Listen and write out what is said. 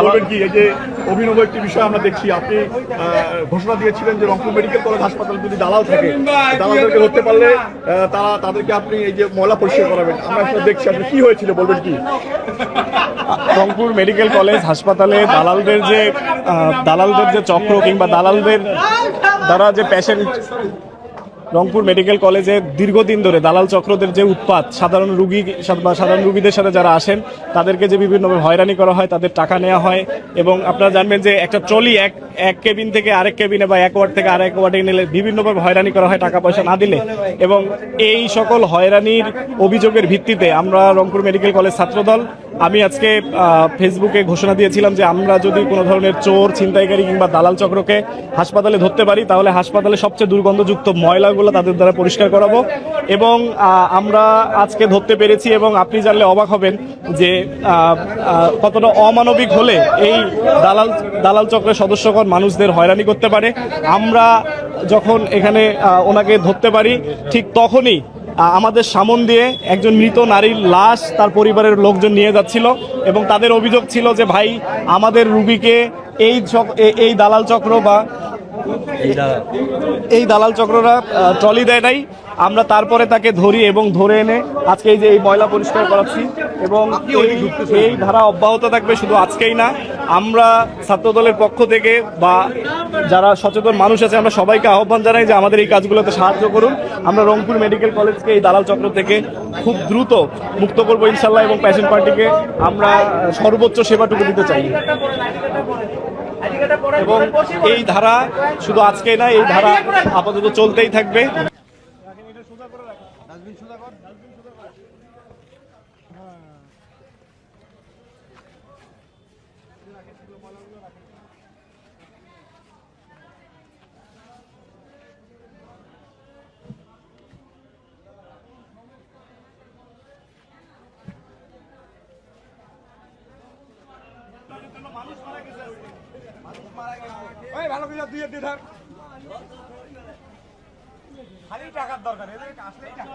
বলবেন কি এই যে অভিনব একটি বিষয় আমরা দেখছি, আপনি ঘোষণা দিয়েছিলেন যে রংপুর মেডিকেল কলেজ হাসপাতাল যদি দালাল থাকে, দালালদেরকে ধরতে পারলে তাদেরকে আপনি এই যে ময়লা পরিষ্কার করাবেন। আমরা আসলে দেখছি আপনি কি হয়েছিল বলবেন কি? রংপুর মেডিকেল কলেজ হাসপাতালে দালালদের যে চক্র কিংবা দালালদের দ্বারা যে পেশেন্ট, রংপুর মেডিকেল কলেজে দীর্ঘদিন ধরে দালাল চক্রদের যে উৎপাত, সাধারণ রুগীদের সাথে যারা আসেন তাদেরকে যে বিভিন্নভাবে হয়রানি করা হয়, তাদের টাকা নেওয়া হয়। এবং আপনারা জানবেন যে একটা ট্রলি এক কেবিন থেকে আরেক কেবিনে বা এক ওয়ার্ড থেকে আরেক ওয়ার্ডে নিলে বিভিন্নভাবে হয়রানি করা হয় টাকা পয়সা না দিলে। এবং এই সকল হয়রানির অভিযোগের ভিত্তিতে আমরা রংপুর মেডিকেল কলেজ ছাত্রদল, আমি আজকে ফেসবুকে ঘোষণা দিয়েছিলাম যে আমরা যদি কোনো ধরনের চোর, ছিনতাইকারী কিংবা দালাল চক্রকে হাসপাতালে ধরতে পারি, তাহলে হাসপাতালে সবচেয়ে দুর্গন্ধযুক্ত ময়লাগুলো তাদের দ্বারা পরিষ্কার করাবো। এবং আমরা আজকে ধরতে পেরেছি। এবং আপনি জানলে অবাক হবেন যে কতটা অমানবিক হলে এই দালাল চক্রের সদস্যগণ মানুষদের হয়রানি করতে পারে। আমরা যখন এখানে ওনাকে ধরতে পারি, ঠিক তখনই আমাদের সামন দিয়ে একজন মৃত নারীর লাশ তার পরিবারের লোকজন নিয়ে যাচ্ছিল। এবং তাদের অভিযোগ ছিল যে ভাই, আমাদের রুগীকে এই দালাল চক্র বা এই দালাল চক্ররা ট্রলি দেয় নাই। আমরা তারপরে তাকে ধরি এবং ধরে এনে আজকে এই যে এই ময়লা পরিষ্কার করাচ্ছি। এবং এই ধারা অব্যাহত থাকবে, শুধু আজকেই না, আমরা ছাত্রদলের পক্ষ থেকে বা যারা সচেতন মানুষ আছে আমরা সবাইকে আহ্বান জানাই যে আমাদের এই কাজগুলোতে সাহায্য করুন। আমরা রংপুর মেডিকেল কলেজকে এই দালাল চক্র থেকে খুব দ্রুত মুক্ত করবো ইনশাল্লাহ। এবং পেশেন্ট পার্টিকে আমরা সর্বোচ্চ সেবাটুকু দিতে চাই। এবং এই ধারা শুধু আজকে না, এই ধারা আপাতত চলতেই থাকবে। ভালো করে দিয়ে ধর, খালি টাকার দরকার, এদের আসলেই টাকা।